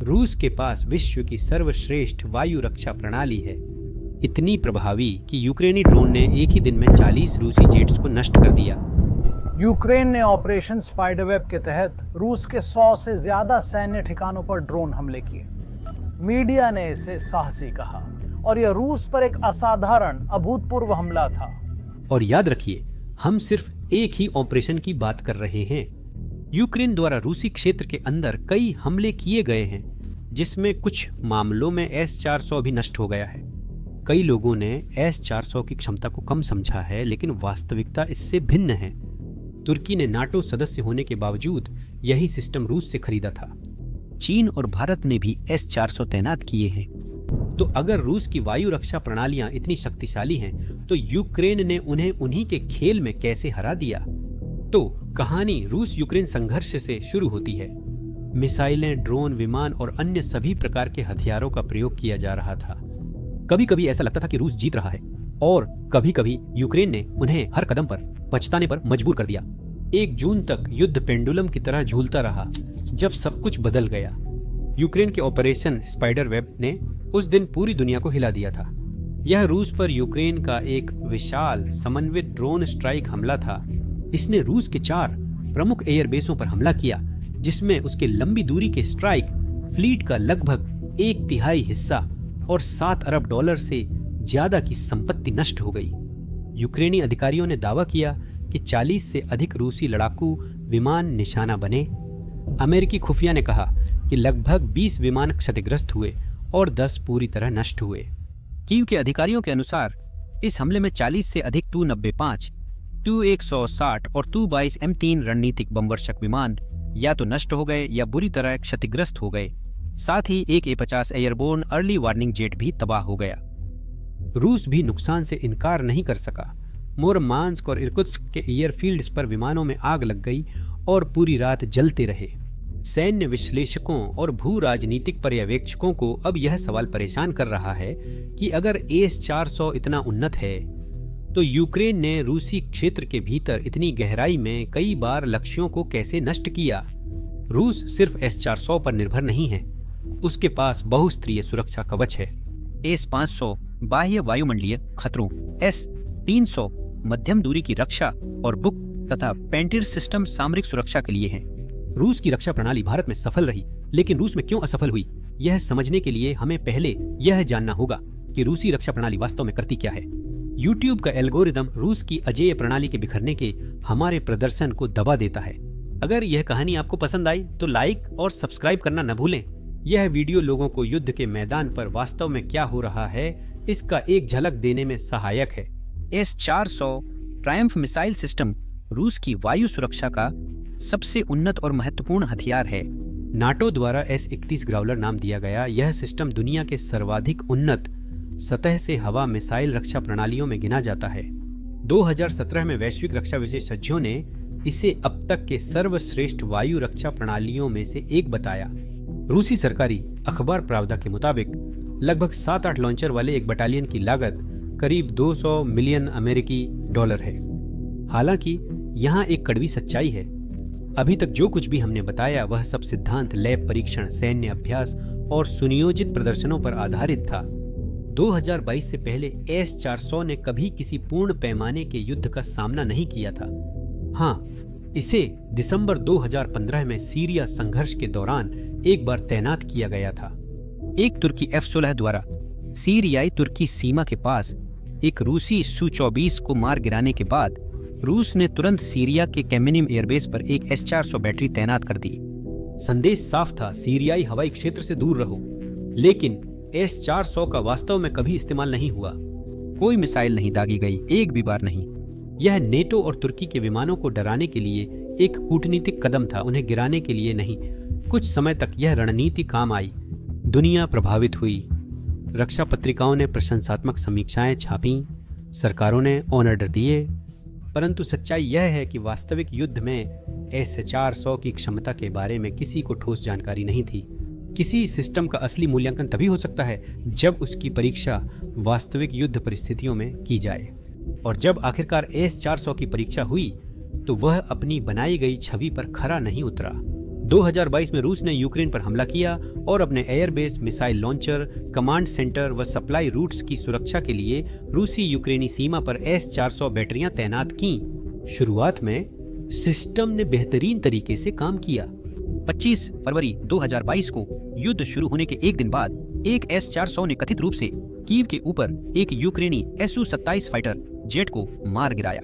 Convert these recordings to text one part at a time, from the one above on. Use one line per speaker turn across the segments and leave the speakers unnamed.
रूस के पास विश्व की सर्वश्रेष्ठ वायु रक्षा प्रणाली है, इतनी प्रभावी कि यूक्रेनी ड्रोन ने एक ही दिन में 40 रूसी जेट्स को नष्ट कर दिया।
यूक्रेन ने ऑपरेशन स्पाइडरवेब के तहत रूस के 100 से ज्यादा सैन्य ठिकानों पर ड्रोन हमले किए। मीडिया ने इसे साहसी कहा और यह रूस पर एक असाधारण अभूतपूर्व हमला था।
और याद रखिए, हम सिर्फ एक ही ऑपरेशन की बात कर रहे हैं। यूक्रेन द्वारा रूसी क्षेत्र के अंदर कई हमले किए गए हैं, जिसमें कुछ मामलों में S-400 भी नष्ट हो गया है। कई लोगों ने S-400 की क्षमता को कम समझा है, लेकिन वास्तविकता इससे भिन्न है। तुर्की ने नाटो सदस्य होने के बावजूद यही सिस्टम रूस से खरीदा था।
चीन और भारत ने भी S-400 तैनात किए हैं।
तो अगर रूस की वायु रक्षा प्रणालियां इतनी शक्तिशाली हैं, तो यूक्रेन ने उन्हें उन्हीं के खेल में कैसे हरा दिया? तो कहानी रूस यूक्रेन संघर्ष से शुरू होती है। मिसाइलें, ड्रोन, विमान और अन्य सभी प्रकार के हथियारों का प्रयोग किया जा रहा था। कभी कभी ऐसा लगता था कि रूस जीत रहा है, और कभी कभी यूक्रेन ने उन्हें हर कदम पर पछताने पर मजबूर कर दिया। 1 जून तक युद्ध पेंडुलम की तरह झूलता रहा, जब सब कुछ बदल गया। यूक्रेन के ऑपरेशन स्पाइडरवेब ने उस दिन पूरी दुनिया को हिला दिया था। यह रूस पर यूक्रेन का एक विशाल समन्वित ड्रोन स्ट्राइक हमला था। इसने रूस के 4 प्रमुख एयरबेसों पर हमला किया, जिसमें उसके लंबी दूरी के स्ट्राइक फ्लीट का लगभग 1/3 हिस्सा और $7 अरब से ज्यादा की संपत्ति नष्ट हो गई। यूक्रेनी अधिकारियों ने दावा किया कि 40 से अधिक रूसी लड़ाकू विमान निशाना बने। अमेरिकी खुफिया ने कहा कि लगभग 20 विमान क्षतिग्रस्त हुए और 10 पूरी तरह नष्ट हुए।
कीव के अधिकारियों के अनुसार इस हमले में 40 से अधिक Tu-95, Tu-160 और Tu-22 M3 रणनीतिक बमवर्षक विमान या तो नष्ट हो गए या बुरी तरह क्षतिग्रस्त हो गए। साथ ही एक A-50 airborne early warning jet भी तबाह हो गया।
रूस भी नुकसान से इनकार नहीं कर सका। मुरमांस्क और इर्कुत्स्क के एयरफील्ड्स पर विमानों में आग लग गई और पूरी रात जलते रहे। सैन्य विश्लेषकों और भू राजनीतिक पर्यवेक्षकों को अब यह सवाल परेशान कर रहा है कि अगर S-400 इतना उन्नत है, तो यूक्रेन ने रूसी क्षेत्र के भीतर इतनी गहराई में कई बार लक्ष्यों को कैसे नष्ट किया। रूस सिर्फ S-400 पर निर्भर नहीं है, उसके पास बहुस्तरीय सुरक्षा कवच है।
S-500 बाह्य वायुमंडलीय खतरों, S-300 मध्यम दूरी की रक्षा और बुक तथा पेंटिर सिस्टम सामरिक सुरक्षा के लिए है।
रूस की रक्षा प्रणाली भारत में सफल रही, लेकिन रूस में क्यों असफल हुई, यह समझने के लिए हमें पहले यह जानना होगा कि रूसी रक्षा प्रणाली वास्तव में करती क्या है। YouTube का एल्गोरिदम रूस की अजेय प्रणाली के बिखरने के हमारे प्रदर्शन को दबा देता है। अगर यह कहानी आपको पसंद आई तो लाइक और सब्सक्राइब करना न भूलें। यह वीडियो लोगों को युद्ध के मैदान पर वास्तव में क्या हो रहा है, इसका एक झलक देने में सहायक है।
S-400 ट्रायम्फ मिसाइल सिस्टम रूस की वायु सुरक्षा का सबसे उन्नत और महत्वपूर्ण हथियार है।
नाटो द्वारा S-31 ग्राउलर नाम दिया गया यह सिस्टम दुनिया के सर्वाधिक उन्नत सतह से हवा मिसाइल रक्षा प्रणालियों में गिना जाता है। 2017 में वैश्विक रक्षा विशेषज्ञों ने इसे अब तक के सर्वश्रेष्ठ वायु रक्षा प्रणालियों में से एक बताया। रूसी सरकारी अखबार प्रावदा के मुताबिक लगभग 7-8 लॉन्चर वाले एक बटालियन की लागत करीब 200 मिलियन अमेरिकी डॉलर है। हालांकि यहाँ एक कड़वी सच्चाई है। अभी तक जो कुछ भी हमने बताया वह सब सिद्धांत, लैब परीक्षण, सैन्य अभ्यास और सुनियोजित प्रदर्शनों पर आधारित था। 2022 से पहले S-400 ने कभी किसी पूर्ण पैमाने के युद्ध का सामना नहीं किया था। हाँ, इसे दिसंबर 2015 में सीरिया संघर्ष के दौरान एक बार तैनात किया गया था।
एक तुर्की F-16 द्वारा सीरियाई तुर्की सीमा के पास एक रूसी Su-24 को मार गिराने के बाद रूस ने तुरंत सीरिया के केमेनिम एयरबेस पर एक S-400 बैटरी तैनात कर दी।
संदेश साफ था, सीरियाई हवाई क्षेत्र से दूर रहो। लेकिन S-400 का वास्तव में कभी इस्तेमाल नहीं हुआ।
कोई मिसाइल नहीं दागी गई, एक भी बार नहीं।
यह नेटो और तुर्की के विमानों को डराने के लिए एक कूटनीतिक कदम था, उन्हें गिराने के लिए नहीं। कुछ समय तक यह रणनीति काम आई। दुनिया प्रभावित हुई। रक्षा पत्रिकाओं ने प्रशंसात्मक समीक्षाएं छापी, सरकारों ने ऑर्डर दिए, परंतु सच्चाई यह है कि वास्तविक युद्ध में S-400 की क्षमता के बारे में किसी को ठोस जानकारी नहीं थी। किसी सिस्टम का असली मूल्यांकन तभी हो सकता है जब उसकी परीक्षा वास्तविक युद्ध परिस्थितियों में की जाए। और जब आखिरकार S-400 की परीक्षा हुई तो वह अपनी बनाई गई छवि पर खरा नहीं उतरा। 2022 में रूस ने यूक्रेन पर हमला किया और अपने airbase, missile launcher, command centre व सप्लाई रूट्स की सुरक्षा के लिए रूसी यूक्रेनी सीमा पर S-400 बैटरियां तैनात कीं। शुरुआत में सिस्टम ने बेहतरीन तरीके से काम किया।
25 फरवरी 2022 को युद्ध शुरू होने के एक दिन बाद एक S-400 ने कथित रूप से कीव के ऊपर एक यूक्रेनी Su-27 फाइटर जेट को मार गिराया।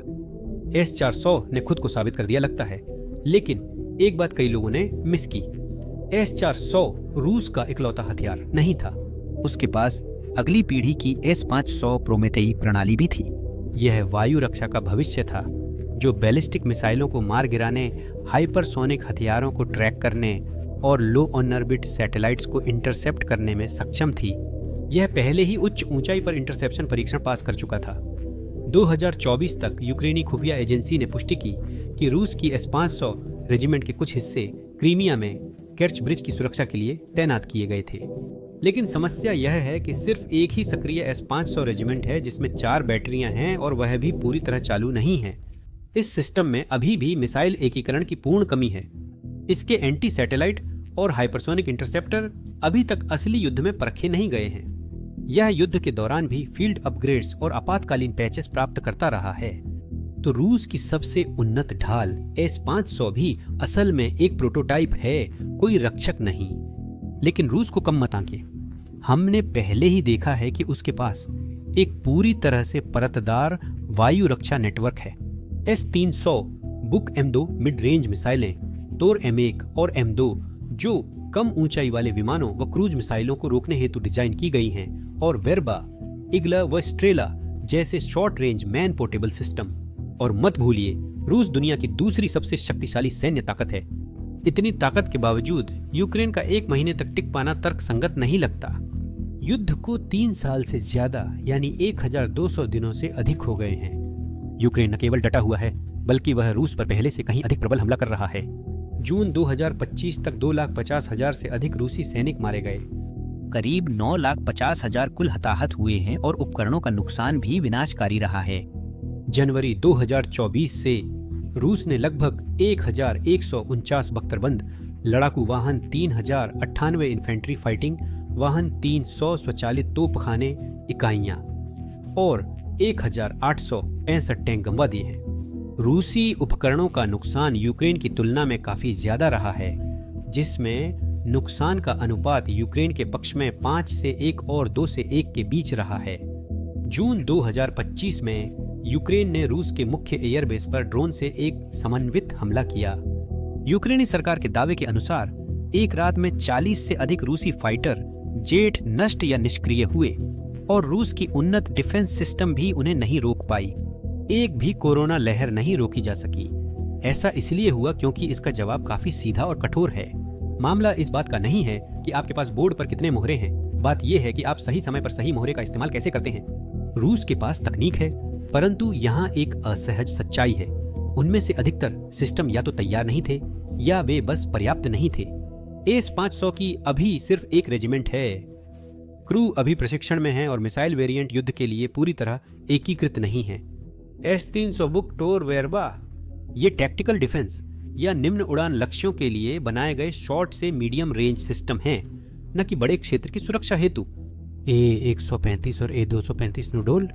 S-400 ने खुद को साबित कर दिया लगता है, लेकिन एक बात कई लोगों ने मिस की। S-400 रूस का इकलौता हथियार नहीं था।
उसके पास अगली पीढ़ी की S-500 प्रोमेथेई प्रणाली भी थी।
यह वायु रक्षा का भविष्य था, जो बैलिस्टिक मिसाइलों को मार गिराने, हाइपरसोनिक हथियारों को ट्रैक करने और लो ऑर्बिट सैटेलाइट्स को इंटरसेप्ट करने में सक्षम थी। यह पहले ही उच्च ऊंचाई पर इंटरसेप्शन परीक्षण पास कर चुका था। 2024 तक यूक्रेनी खुफिया एजेंसी ने पुष्टि की कि रूस की S-500 रेजिमेंट के कुछ हिस्से क्रीमिया में कर्च ब्रिज की सुरक्षा के लिए तैनात किए गए थे। लेकिन समस्या यह है कि सिर्फ एक ही सक्रिय S-500 रेजिमेंट है, जिसमें 4 बैटरियां हैं और वह भी पूरी तरह चालू नहीं है। इस सिस्टम में अभी भी मिसाइल एकीकरण की पूर्ण कमी है। इसके एंटी सैटेलाइट और हाइपरसोनिक इंटरसेप्टर अभी तक असली युद्ध में परखे नहीं गए हैं। यह युद्ध के दौरान भी फील्ड अपग्रेड्स और आपातकालीन पैचेस प्राप्त करता रहा है। तो रूस की सबसे उन्नत ढाल S-500 भी असल में एक प्रोटोटाइप है, कोई रक्षक नहीं। लेकिन रूस को कम मत आंके। हमने पहले ही देखा है कि उसके पास एक पूरी तरह से परतदार वायु रक्षा नेटवर्क है। S-300 book M2 mid range मिसाइलें, तोर M1 और M2 जो कम ऊंचाई वाले विमानों व क्रूज मिसाइलों को रोकने हेतु डिजाइन की गई हैं, और वेरबा, इग्ला व स्ट्रेला जैसे short range man portable system. और मत भूलिए, रूस दुनिया की दूसरी सबसे शक्तिशाली सैन्य ताकत है। इतनी ताकत के बावजूद यूक्रेन का 1 महीने तक टिक पाना तर्कसंगत नहीं लगता। युद्ध को 3 साल से ज्यादा यानी 1200 दिनों से अधिक हो गए हैं। यूक्रेन न केवल डटा हुआ है, बल्कि वह रूस पर पहले से कहीं अधिक प्रबल हमला कर रहा है। जून 2025 तक 2,50,000 से अधिक रूसी सैनिक मारे गए।
करीब 9,50,000 कुल हताहत हुए हैं और उपकरणों का नुकसान भी विनाशकारी रहा है।
जनवरी 2024 से रूस ने लगभग 1,149 बख्तरबंद लड़ाकू वाहन, 3,098 इन्फेंट्री फाइटिंग वाहन, 300 स्वचालित तोपखाने इकाइयां और 1,865 टैंक गंवा दिए हैं। रूसी उपकरणों का नुकसान यूक्रेन की तुलना में काफी ज्यादा रहा है, जिसमें नुकसान का अनुपात यूक्रेन के पक्ष में 5 से 1 और 2 से 1 के बीच रहा है। जून 2025 में यूक्रेन ने रूस के मुख्य एयरबेस पर ड्रोन से एक समन्वित हमला किया।
यूक्रेनी सरकार के दावे के अनुसार एक रात में 40 से अधिक रूसी फाइटर जेट नष्ट या निष्क्रिय हुए और रूस की उन्नत डिफेंस सिस्टम भी उन्हें नहीं रोक पाई। एक भी कोरोना लहर नहीं रोकी जा सकी। ऐसा इसलिए हुआ क्योंकि इसका जवाब काफी सीधा और कठोर है। मामला इस बात का नहीं है कि आपके पास बोर्ड पर कितने मोहरे हैं, बात यह है कि आप सही समय पर सही मोहरे का इस्तेमाल कैसे करते हैं। रूस के पास तकनीक है, परंतु यहाँ एक असहज सच्चाई है। उनमें से अधिकतर सिस्टम या तो तैयार नहीं थे या वे बस पर्याप्त नहीं थे। S-500 की अभी सिर्फ एक रेजिमेंट है। क्रू अभी प्रशिक्षण में है और मिसाइल वेरिएंट युद्ध के लिए पूरी तरह एकीकृत नहीं है। S-300 बुक टोर वेरबा ये टैक्टिकल डिफेंस या निम्न उड़ान लक्ष्यों के लिए बनाए गए शॉर्ट से मीडियम रेंज सिस्टम हैं, न कि बड़े क्षेत्र की सुरक्षा हेतु। A-135 और A-235 नूडोल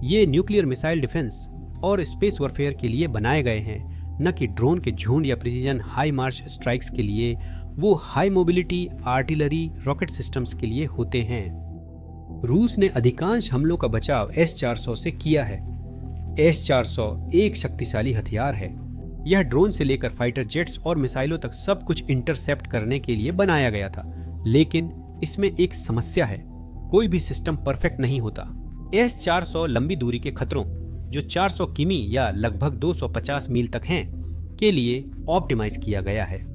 ये न्यूक्लियर मिसाइल डिफेंस और स्पेस वॉरफेयर के लिए बनाए गए हैं, न कि ड्रोन के झुंड या प्रिसीजन हाई मार्च स्ट्राइक्स के लिए। वो high mobility artillery rocket systems के लिए होते हैं। रूस ने अधिकांश हमलों का बचाव S-400 से किया है। S-400 एक शक्तिशाली हथियार है। यह ड्रोन से लेकर फाइटर जेट्स और मिसाइलों तक सब कुछ इंटरसेप्ट करने के लिए बनाया गया था। लेकिन इसमें एक समस्या है, कोई भी सिस्टम परफेक्ट नहीं होता। S-400 लंबी दूरी के खतरों, जो 400 किमी या लगभग 250 मील तक हैं, के लिए ऑप्टिमाइज किया गया है।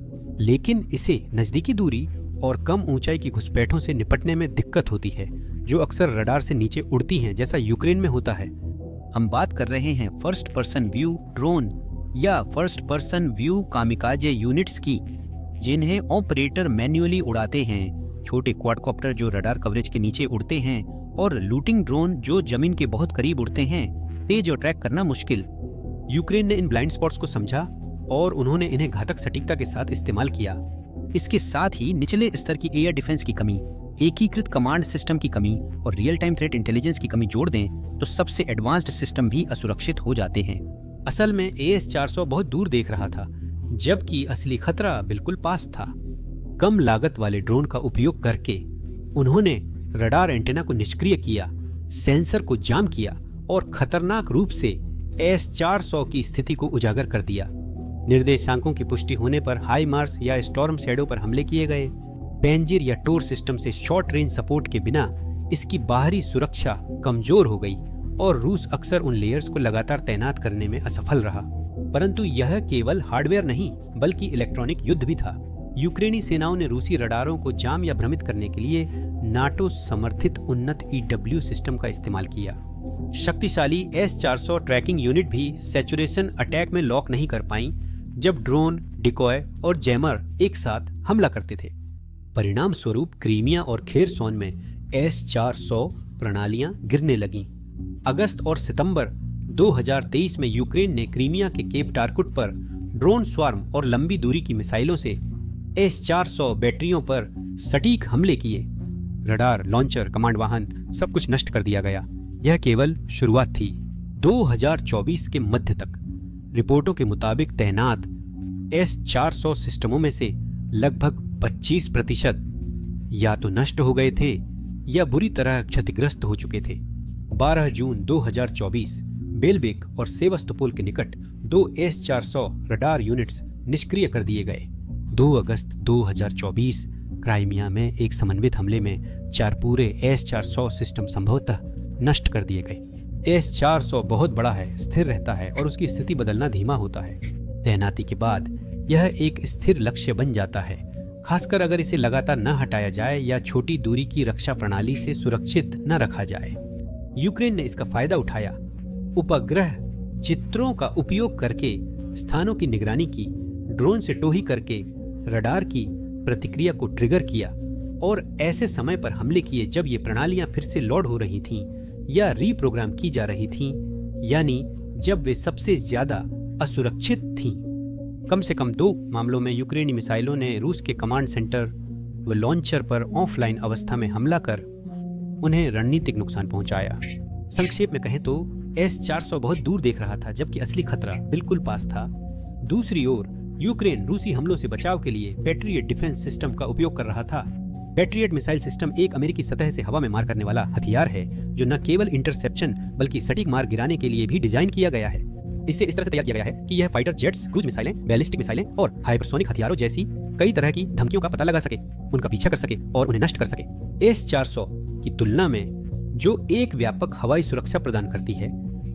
लेकिन इसे नजदीकी दूरी और कम ऊंचाई की घुसपैठों से निपटने में दिक्कत होती है, जो अक्सर रडार से नीचे उड़ती हैं, जैसा यूक्रेन में होता है। हम बात कर रहे हैं फर्स्ट पर्सन व्यू ड्रोन या first person view kamikaze units की, जिन्हें ऑपरेटर मैन्युअली उड़ाते हैं, छोटे क्वाडकॉप्टर जो रडार कवरेज के नीचे उड़ते हैं, और लूटिंग ड्रोन जो जमीन के बहुत करीब उड़ते हैं, तेज और ट्रैक करना मुश्किल।
यूक्रेन ने इन ब्लाइंड स्पॉट्स को समझा और उन्होंने इन्हें घातक सटीकता के साथ इस्तेमाल किया।
इसके साथ ही निचले स्तर की एयर डिफेंस की कमी, एकीकृत कमांड सिस्टम की कमी और रियल टाइम थ्रेट इंटेलिजेंस की कमी जोड़ दें तो सबसे एडवांस्ड सिस्टम भी असुरक्षित हो जाते हैं।
असल में AS-400 बहुत दूर देख रहा था, जबकि असली खतरा बिल्कुल पास था। कम लागत वाले ड्रोन का उपयोग करके उन्होंने रडार एंटेना को निष्क्रिय किया, सेंसर को जाम किया और खतरनाक रूप से AS-400 की स्थिति को उजागर कर दिया। निर्देशांकों की पुष्टि होने पर हाई मार्स या स्टॉर्म शैडो पर हमले किए गए। पेंजिर या टोर सिस्टम से शॉर्ट रेंज सपोर्ट के बिना इसकी बाहरी सुरक्षा कमजोर हो गई और रूस अक्सर उन लेयर्स को लगातार तैनात करने में असफल रहा। परंतु यह केवल हार्डवेयर नहीं बल्कि इलेक्ट्रॉनिक युद्ध भी था। यूक्रेनी सेनाओं ने रूसी रडारों को जाम या भ्रमित करने के लिए नाटो समर्थित उन्नत EW सिस्टम का इस्तेमाल किया। शक्तिशाली S-400 ट्रैकिंग यूनिट भी सैचुरेशन अटैक में लॉक नहीं कर पाई जब ड्रोन, डिकॉय और जैमर एक साथ हमला करते थे। परिणाम स्वरूप क्रीमिया और खेरसोन में S-400 प्रणालियां गिरने लगीं। अगस्त और सितंबर 2023 में यूक्रेन ने क्रीमिया के केप टारकुट पर ड्रोन स्वार्म और लंबी दूरी की मिसाइलों से S-400 बैटरियों पर सटीक हमले किए। रडार, लॉन्चर, कमांड वाहन सब कुछ नष्ट कर दिया गया। यह केवल शुरुआत थी। 2024 के मध्य तक रिपोर्टों के मुताबिक तैनात S-400 सिस्टमों में से लगभग 25% या तो नष्ट हो गए थे या बुरी तरह क्षतिग्रस्त हो चुके थे। 12 जून 2024 बेलबेक और सेवस्तोपोल के निकट 2 S-400 रडार यूनिट्स निष्क्रिय कर दिए गए। 2 अगस्त 2024 क्राइमिया में एक समन्वित हमले में 4 पूरे S-400 सिस्टम संभवतः नष्ट कर दिए गए। S-400 बहुत बड़ा है, स्थिर रहता है और उसकी स्थिति बदलना धीमा होता है। तैनाती के बाद यह एक स्थिर लक्ष्य बन जाता है, खासकर अगर इसे लगातार न हटाया जाए या छोटी दूरी की रक्षा प्रणाली से सुरक्षित न रखा जाए। यूक्रेन ने इसका फायदा उठाया, उपग्रह चित्रों का उपयोग करके स्थानों की निगरानी की, ड्रोन से टोही करके रडार की प्रतिक्रिया को ट्रिगर किया और ऐसे समय पर हमले किए जब ये प्रणालियां फिर से लोड हो रही थीं या रीप्रोग्राम की जा रही थीं, यानी जब वे सबसे ज्यादा असुरक्षित थीं। कम से कम 2 मामलों में यूक्रेनी मिसाइलों ने रूस के कमांड सेंटर व लॉन्चर पर ऑफलाइन अवस्था में हमला कर उन्हें रणनीतिक नुकसान पहुंचाया। संक्षेप में कहें तो S-400 बहुत दूर देख रहा था जबकि असली खतरा बिल्कुल पास था। दूसरी ओर यूक्रेन रूसी हमलों से बचाव के लिए पैट्रियट डिफेंस सिस्टम का उपयोग कर रहा था। पैट्रियट मिसाइल सिस्टम एक अमेरिकी सतह से हवा में मार करने वाला हथियार है जो न केवल इंटरसेप्शन बल्कि सटीक मार गिराने के लिए भी डिजाइन किया गया है। इसे इस तरह से तैयार किया गया है कि यह फाइटर जेट्स, क्रूज मिसाइलें, बैलिस्टिक मिसाइलें और हाइपरसोनिक हथियारों जैसी कई तरह की धमकियों का पता लगा सके, उनका पीछा कर सके और उन्हें नष्ट कर सके। S-400 की तुलना में जो एक व्यापक हवाई सुरक्षा प्रदान करती है,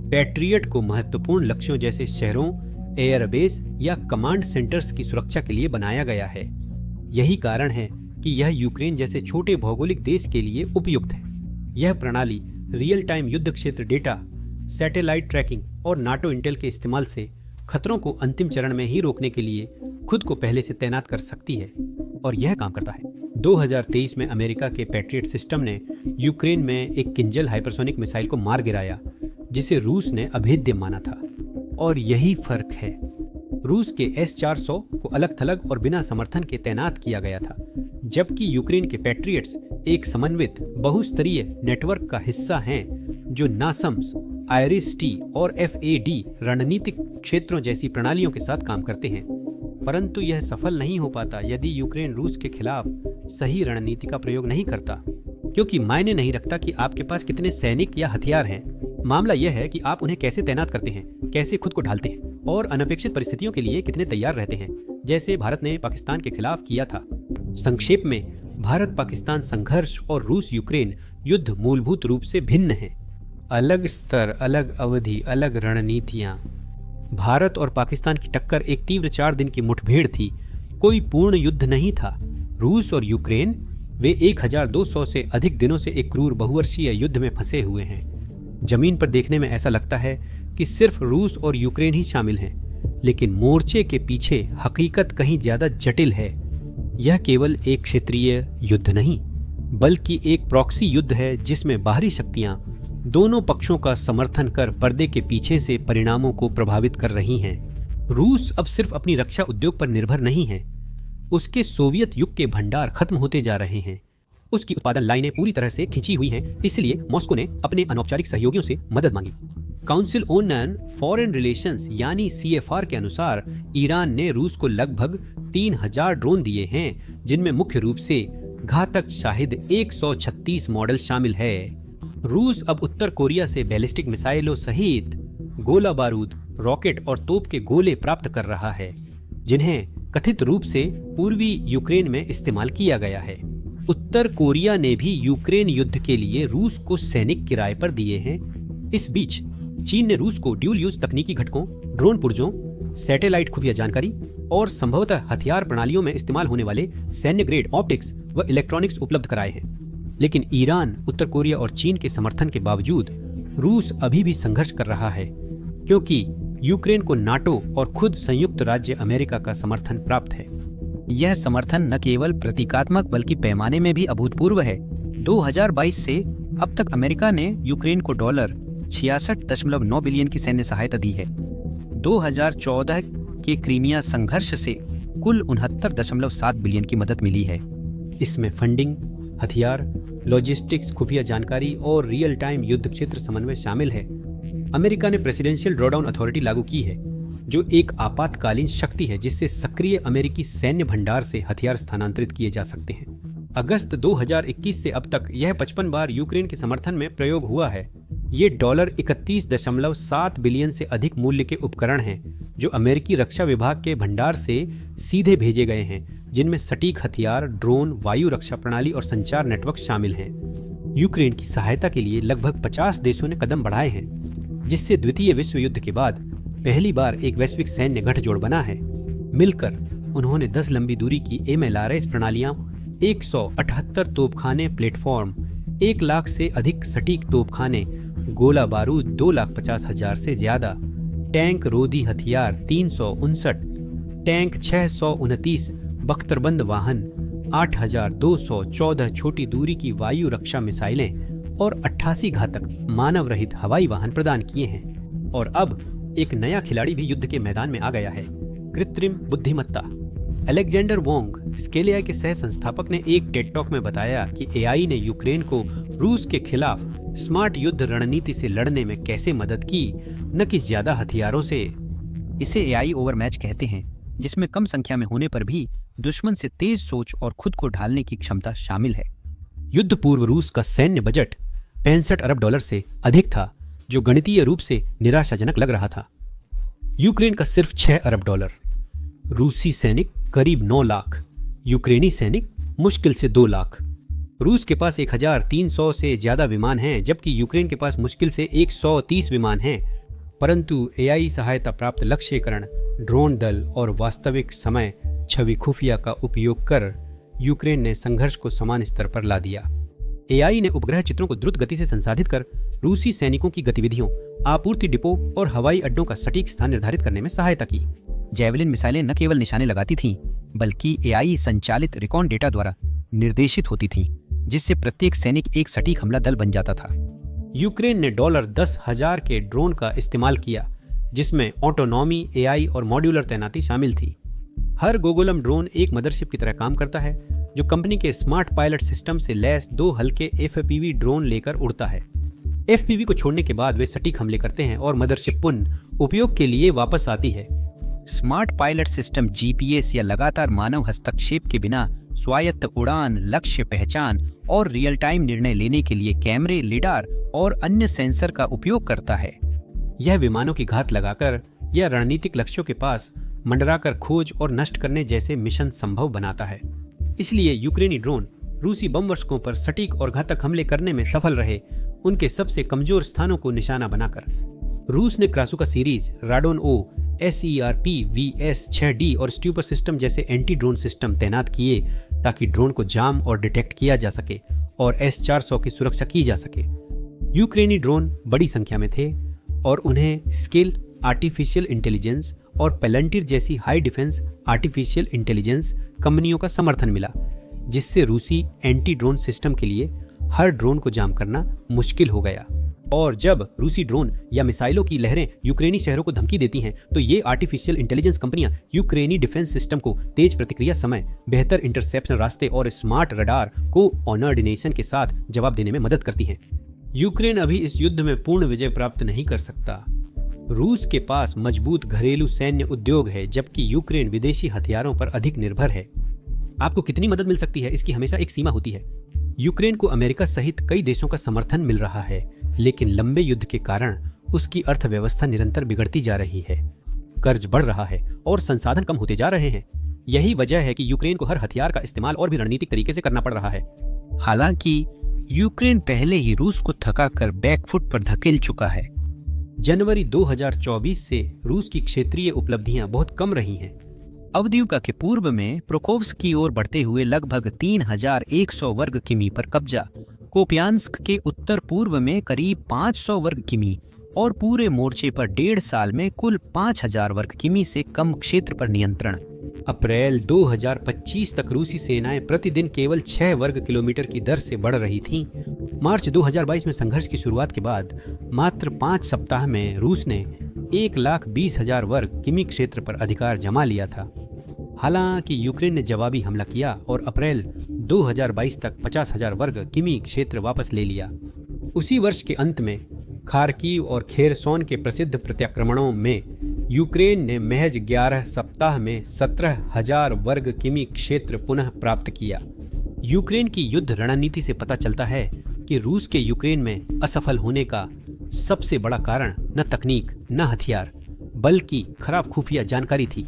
पैट्रियट को महत्वपूर्ण लक्ष्यों जैसे शहरों, एयरबेस या कमांड सेंटर्स की सुरक्षा के लिए बनाया गया है। यही कारण है कि यह यूक्रेन जैसे छोटे भौगोलिक देश के लिए उपयुक्त है। यह प्रणाली रियल टाइम युद्ध क्षेत्र डेटा, सैटेलाइट ट्रैकिंग और नाटो इंटेल के इस्तेमाल से खतरों को अंतिम चरण में ही रोकने के लिए खुद को पहले से तैनात कर सकती है और यह काम करता है। 2023 में अमेरिका के पैट्रियट सिस्टम ने यूक्रेन में एक किंजल हाइपरसोनिक मिसाइल को मार गिराया जिसे रूस ने अभेद्य माना था। और यही फर्क है, रूस के S-400 को अलग थलग और बिना समर्थन के तैनात किया गया था, जबकि यूक्रेन के पैट्रियट्स एक समन्वित बहुस्तरीय नेटवर्क का हिस्सा हैं जो नासम्स, IRIS-T और FAD रणनीतिक क्षेत्रों जैसी प्रणालियों के साथ काम करते हैं। परंतु यह सफल नहीं हो पाता यदि यूक्रेन रूस के खिलाफ सही रणनीति का प्रयोग नहीं करता, क्योंकि मायने नहीं रखता कि आपके पास कितने सैनिक या हथियार हैं। मामला यह है कि आप उन्हें कैसे तैनात करते हैं, कैसे खुद को ढालते हैं और अनपेक्षित परिस्थितियों के लिए कितने तैयार रहते हैं, जैसे भारत ने पाकिस्तान के खिलाफ किया था। संक्षेप में, भारत पाकिस्तान संघर्ष और रूस यूक्रेन युद्ध मूलभूत रूप से भिन्न हैं। अलग स्तर, अलग अवधि, अलग रणनीतियां। भारत और पाकिस्तान की टक्कर एक तीव्र 4 दिन की मुठभेड़ थी, कोई पूर्ण युद्ध नहीं था। रूस और यूक्रेन वे 1200 से अधिक दिनों से एक क्रूर बहुवर्षीय युद्ध में फंसे हुए हैं। जमीन पर देखने में ऐसा लगता है कि सिर्फ रूस और यूक्रेन ही शामिल हैं, लेकिन मोर्चे के पीछे हकीकत कहीं ज्यादा जटिल है। यह केवल एक क्षेत्रीय युद्ध नहीं, बल्कि एक प्रॉक्सी युद्ध है जिसमें बाहरी शक्तियां दोनों पक्षों का समर्थन कर पर्दे के पीछे से परिणामों को प्रभावित कर रही हैं। रूस अब सिर्फ अपनी रक्षा उद्योग पर निर्भर नहीं है, उसके सोवियत युग के भंडार खत्म होते जा रहे हैं। उसकी उत्पादन लाइनें पूरी तरह से खिंची हुई हैं, इसलिए मॉस्को ने अपने अनौपचारिक सहयोगियों से मदद मांगी। काउंसिल ऑन फॉरेन रिलेशंस यानी CFR के अनुसार ईरान ने रूस को लगभग 3000 ड्रोन दिए हैं, जिनमें मुख्य रूप से घातक शाहिद 136 मॉडल शामिल है। रूस अब उत्तर कोरिया से बैलिस्टिक मिसाइलों सहित गोला बारूद, रॉकेट और तोप के गोले प्राप्त कर रहा है, जिन्हें कथित रूप से पूर्वी यूक्रेन में इस्तेमाल किया गया है। उत्तर कोरिया ने भी यूक्रेन युद्ध के लिए रूस को सैनिक किराए पर दिए हैं। इस बीच चीन ने रूस को ड्यूल यूज तकनीकी घटकों, ड्रोन पुर्जों, सैटेलाइट खुफिया जानकारी और संभवतः हथियार प्रणालियों में इस्तेमाल होने वाले सैन्य ग्रेड ऑप्टिक्स व इलेक्ट्रॉनिक्स उपलब्ध कराए हैं। लेकिन ईरान, उत्तर कोरिया और चीन के समर्थन के बावजूद रूस अभी भी संघर्ष कर रहा है, क्योंकि यूक्रेन को नाटो और खुद संयुक्त राज्य अमेरिका का समर्थन प्राप्त है।
यह समर्थन न केवल प्रतीकात्मक बल्कि पैमाने में भी अभूतपूर्व है। 2022 से अब तक अमेरिका ने यूक्रेन को $66.9 बिलियन की सैन्य सहायता दी है। 2014 के क्रीमिया संघर्ष से कुल 69.7 बिलियन की मदद मिली है।
इसमें फंडिंग, हथियार, लॉजिस्टिक्स, खुफिया जानकारी और रियल टाइम युद्ध क्षेत्र समन्वय शामिल है। अमेरिका ने प्रेसिडेंशियल ड्रॉडाउन अथॉरिटी लागू की है, जो एक आपातकालीन शक्ति है जिससे सक्रिय अमेरिकी सैन्य भंडार से हथियार स्थानांतरित किए जा सकते हैं। अगस्त 2021 से अब तक यह 55 बार यूक्रेन के समर्थन में प्रयोग हुआ है। ये $31.7 बिलियन से अधिक मूल्य के उपकरण हैं, जो अमेरिकी रक्षा विभाग के भंडार से सीधे भेजे गए हैं, जिनमें सटीक हथियार, ड्रोन, वायु रक्षा प्रणाली और संचार नेटवर्क शामिल हैं। यूक्रेन की सहायता के लिए लगभग 50 देशों ने कदम बढ़ाए हैं, जिससे द्वितीय विश्व युद्ध के बाद पहली बार एक वैश्विक सैन्य गठजोड़ बना है। मिलकर उन्होंने 10 लंबी दूरी की MLRS प्रणालियां, 178 तोपखाने प्लेटफॉर्म, 1 लाख से अधिक सटीक तोपखाने, गोला बारूद 2,50,000 से ज्यादा, टैंक रोधी हथियार 359, टैंक 629, बख्तरबंद वाहन 8,214 छोटी दूरी की वायु रक्षा मिसाइलें और 88 घातक मानव रहित हवाई वाहन प्रदान किए हैं। और अब एक नया खिलाड़ी भी युद्ध के मैदान में आ गया है, कृत्रिम बुद्धिमत्ता। अलेक्जेंडर वोंग, स्केल AI के सह संस्थापक, ने एक टेड टॉक में बताया कि AI ने यूक्रेन को रूस के खिलाफ स्मार्ट युद्ध रणनीति से लड़ने में कैसे मदद की, न कि ज्यादा हथियारों से।
इसे AI ओवरमैच कहते हैं, जिसमें कम संख्या में होने पर भी दुश्मन से तेज सोच और खुद को ढालने की क्षमता शामिल है।
युद्ध पूर्व रूस का सैन्य बजट $65 अरब से अधिक था, जो गणितीय रूप से निराशाजनक लग रहा था। यूक्रेन का सिर्फ $6 अरब, रूसी सैनिक करीब 9 लाख, यूक्रेनी सैनिक मुश्किल से 2 लाख। रूस के पास 1300 से ज्यादा विमान हैं, जबकि यूक्रेन के पास मुश्किल से 130 विमान हैं। परंतु AI सहायता प्राप्त लक्ष्यीकरण, ड्रोन दल और वास्तविक समय छवि खुफिया का उपयोग कर यूक्रेन ने संघर्ष को समान स्तर पर ला दिया। AI ने उपग्रह चित्रों को द्रुत गति से संसाधित कर रूसी सैनिकों की गतिविधियों, आपूर्ति डिपो और हवाई अड्डों का सटीक स्थान निर्धारित करने में सहायता की।
जैवलिन मिसाइलें न केवल निशाने लगाती थीं, बल्कि AI संचालित रिकॉन डेटा द्वारा निर्देशित होती थीं, जिससे प्रत्येक सैनिक एक सटीक हमला दल बन जाता था।
यूक्रेन ने $10,000 के ड्रोन का इस्तेमाल किया, जिसमें ऑटोनॉमी, AI और मॉड्यूलर तैनाती शामिल थी। हर गोगोलम ड्रोन एक मदरशिप की तरह काम करता है, जो कंपनी के स्मार्ट पायलट सिस्टम से लैस 2 हल्के FPV ड्रोन लेकर उड़ता है। FPV को छोड़ने के बाद वे सटीक हमले करते हैं और मदरशिप पुनः उपयोग के लिए वापस आती है।
स्मार्ट पायलट सिस्टम GPS या लगातार मानव हस्तक्षेप के बिना स्वायत्त उड़ान, लक्ष्य पहचान और रियल टाइम निर्णय लेने के लिए कैमरे, लिडार और अन्य सेंसर का उपयोग करता है।
यह विमानों की घात लगाकर या रणनीतिक लक्ष्यों के पास मंडराकर खोज और नष्ट करने जैसे मिशन संभव बनाता है। इसलिए यूक्रेनी ड्रोन रूसी बम वर्षकों पर सटीक और घातक हमले करने में सफल रहे, उनके सबसे कमजोर स्थानों को निशाना बनाकर। रूस ने क्रासुका सीरीज, राडोन O, SERP VS-6D और स्ट्यूपर सिस्टम जैसे एंटी ड्रोन सिस्टम तैनात किए, ताकि ड्रोन को जाम और डिटेक्ट किया जा सके और S-400 की सुरक्षा की जा सके। यूक्रेनी ड्रोन बड़ी संख्या में थे और उन्हें स्केल आर्टिफिशियल इंटेलिजेंस और पेलंटिर जैसी हाई डिफेंस आर्टिफिशियल इंटेलिजेंस कंपनियों का समर्थन मिला, जिससे रूसी एंटी ड्रोन सिस्टम के लिए हर ड्रोन को जाम करना मुश्किल हो गया। और जब रूसी ड्रोन या मिसाइलों की लहरें यूक्रेनी शहरों को धमकी देती हैं तो ये आर्टिफिशियल इंटेलिजेंस कंपनियां यूक्रेनी डिफेंस सिस्टम को तेज प्रतिक्रिया समय, बेहतर इंटरसेप्शन रास्ते और स्मार्ट रडार को ऑर्डिनेशन के साथ जवाब देने में मदद करती हैं। यूक्रेन अभी इस युद्ध में पूर्ण विजय प्राप्त नहीं कर सकता। रूस के पास मजबूत घरेलू सैन्य उद्योग है, जबकि यूक्रेन विदेशी हथियारों पर अधिक निर्भर है। आपको कितनी मदद मिल सकती है, इसकी हमेशा एक सीमा होती है। यूक्रेन को अमेरिका सहित कई देशों का समर्थन मिल रहा है, लेकिन लंबे युद्ध के कारण उसकी अर्थव्यवस्था निरंतर बिगड़ती जा रही है। कर्ज बढ़ रहा है और संसाधन कम होते जा रहे हैं। यही वजह है कि यूक्रेन को हर हथियार का इस्तेमाल और भी रणनीतिक तरीके से करना पड़ रहा है।
हालांकि यूक्रेन पहले ही रूस को थकाकर बैकफुट पर धकेल चुका है।
जनवरी 2024 से रूस की क्षेत्रीय उपलब्धियां बहुत कम रही हैं।
अवदियुका के पूर्व में प्रोकोव्स्क की ओर बढ़ते हुए लगभग 3100 वर्ग किमी पर कब्जा, कोपियान्स्क के उत्तर पूर्व में करीब 500 वर्ग किमी और पूरे मोर्चे पर 1.5 साल में कुल 5000 वर्ग किमी से कम क्षेत्र पर नियंत्रण।
अप्रैल 2025 तक रूसी सेनाएं प्रतिदिन केवल 6 वर्ग किलोमीटर की दर से बढ़ रही थीं। मार्च 2022 में संघर्ष की शुरुआत के बाद मात्र 5 सप्ताह में रूस ने 1,20,000 वर्ग किमी क्षेत्र पर अधिकार जमा लिया था। हालांकि यूक्रेन ने जवाबी हमला किया और अप्रैल 2022 तक 50,000 वर्ग किमी क्षेत्र वापस ले लिया। उसी वर्ष के अंत में खार्किव और खेरसोन के प्रसिद्ध प्रत्याक्रमणों में यूक्रेन ने महज 11 सप्ताह में 17,000 वर्ग किमी क्षेत्र पुनः प्राप्त किया। यूक्रेन की युद्ध रणनीति से पता चलता है कि रूस के यूक्रेन में असफल होने का सबसे बड़ा कारण न तकनीक, न हथियार, बल्कि खराब खुफिया जानकारी थी।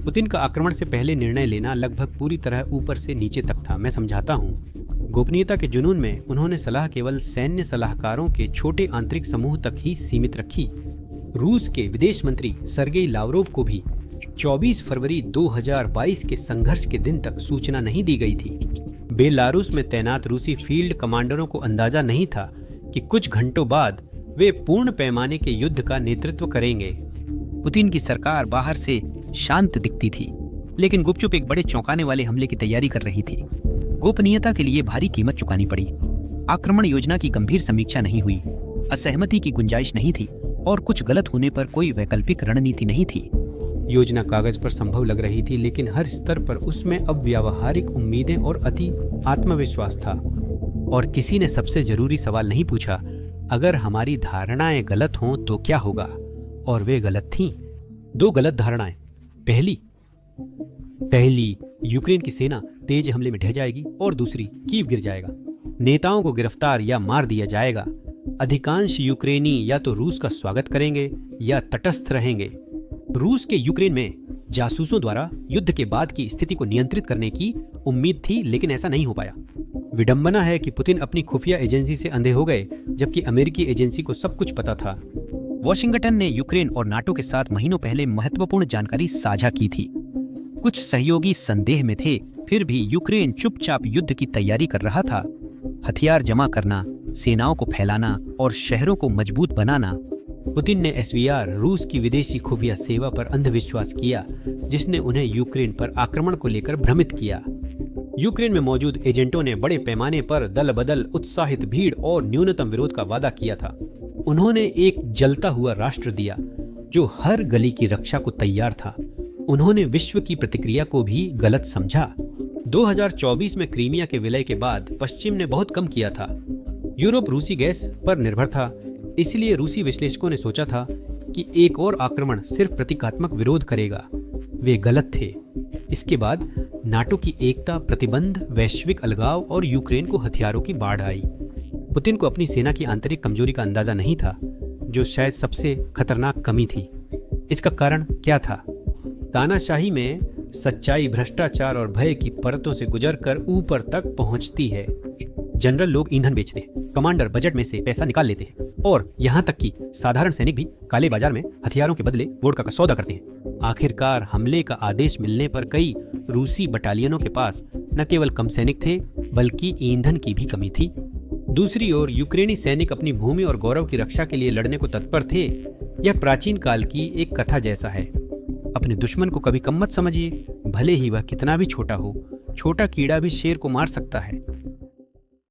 पुतिन का आक्रमण से पहले निर्णय लेना लगभग पूरी तरह ऊपर से नीचे तक था। मैं समझाता हूँ। गोपनीयता के जुनून में उन्होंने सलाह केवल सैन्य सलाहकारों के छोटे आंतरिक समूह तक ही सीमित रखी। रूस के विदेश मंत्री सर्गेई लावरोव को भी 24 फरवरी 2022 के संघर्ष के दिन तक सूचना नहीं दी गई थी। बेलारूस में तैनात रूसी फील्ड कमांडरों को अंदाजा नहीं था कि कुछ घंटों बाद वे पूर्ण पैमाने के युद्ध का नेतृत्व करेंगे।
पुतिन की सरकार बाहर से शांत दिखती थी, लेकिन गुपचुप एक बड़े चौंकाने वाले हमले की तैयारी कर रही थी। गोपनीयता के लिए भारी कीमत चुकानी पड़ी। आक्रमण योजना की गंभीर समीक्षा नहीं हुई, असहमति की गुंजाइश नहीं थी और कुछ गलत होने पर कोई वैकल्पिक रणनीति नहीं थी।
योजना कागज पर संभव लग रही थी, लेकिन हर स्तर पर उसमें अब व्यावहारिक उम्मीदें और अति आत्मविश्वास था। और किसी ने सबसे जरूरी सवाल नहीं पूछा, अगर हमारी धारणाएं गलत हों तो क्या होगा? और वे गलत थीं। 2 गलत धारणाएं। पहली, यूक्रेन की सेना तेज हमले में ढह जाएगी और दूसरी, कीव गिर जाएगा, नेताओं को गिरफ्तार या मार दिया जाएगा। अधिकांश यूक्रेनी या तो रूस का स्वागत करेंगे या तटस्थ रहेंगे। रूस के यूक्रेन में जासूसों द्वारा युद्ध के बाद की स्थिति को नियंत्रित करने की उम्मीद थी, लेकिन ऐसा नहीं हो पाया। विडंबना है कि पुतिन अपनी खुफिया एजेंसी से अंधे हो गए, जबकि अमेरिकी एजेंसी को सब कुछ पता था।
वॉशिंगटन ने यूक्रेन और नाटो के साथ महीनों पहले महत्वपूर्ण जानकारी साझा की थी। कुछ सहयोगी संदेह में थे, फिर भी यूक्रेन चुपचाप युद्ध की तैयारी कर रहा था। हथियार जमा करना, सेनाओं को फैलाना और शहरों को मजबूत बनाना।
पुतिन ने SVR रूस की विदेशी खुफिया सेवा पर अंधविश्वास किया, जिसने उन्हें यूक्रेन पर आक्रमण को लेकर भ्रमित किया। यूक्रेन में मौजूद एजेंटों ने बड़े पैमाने पर दल बदल, उत्साहित भीड़ और न्यूनतम विरोध का वादा किया था। उन्होंने एक जलता हुआ राष्ट्र दिया जो हर गली की रक्षा को तैयार था। उन्होंने विश्व की प्रतिक्रिया को भी गलत समझा। 2024 में क्रीमिया के विलय के बाद पश्चिम ने बहुत कम किया था। यूरोप रूसी गैस पर निर्भर था, इसलिए रूसी विश्लेषकों ने सोचा था कि एक और आक्रमण सिर्फ प्रतीकात्मक विरोध करेगा। वे गलत थे। इसके बाद नाटो की एकता, प्रतिबंध, वैश्विक अलगाव और यूक्रेन को हथियारों की बाढ़ आई। पुतिन को अपनी सेना की आंतरिक कमजोरी का अंदाजा नहीं था, जो शायद सबसे खतरनाक कमी थी। इसका कारण क्या था? तानाशाही में सच्चाई भ्रष्टाचार और भय की परतों से गुजरकर ऊपर तक पहुंचती है। जनरल लोग ईंधन बेचते हैं, कमांडर बजट में से पैसा निकाल लेते हैं और यहाँ तक कि साधारण सैनिक भी काले बाजार में हथियारों के बदले वोडका का सौदा करते हैं। आखिरकार हमले का आदेश मिलने पर कई रूसी बटालियनों के पास न केवल कम सैनिक थे, बल्कि ईंधन की भी कमी थी। दूसरी ओर यूक्रेनी सैनिक अपनी भूमि और गौरव की रक्षा के लिए लड़ने को तत्पर थे। यह प्राचीन काल की एक कथा जैसा है। अपने दुश्मन को कभी कम मत समझिए, भले ही वह कितना भी छोटा हो। छोटा कीड़ा भी शेर को मार सकता है।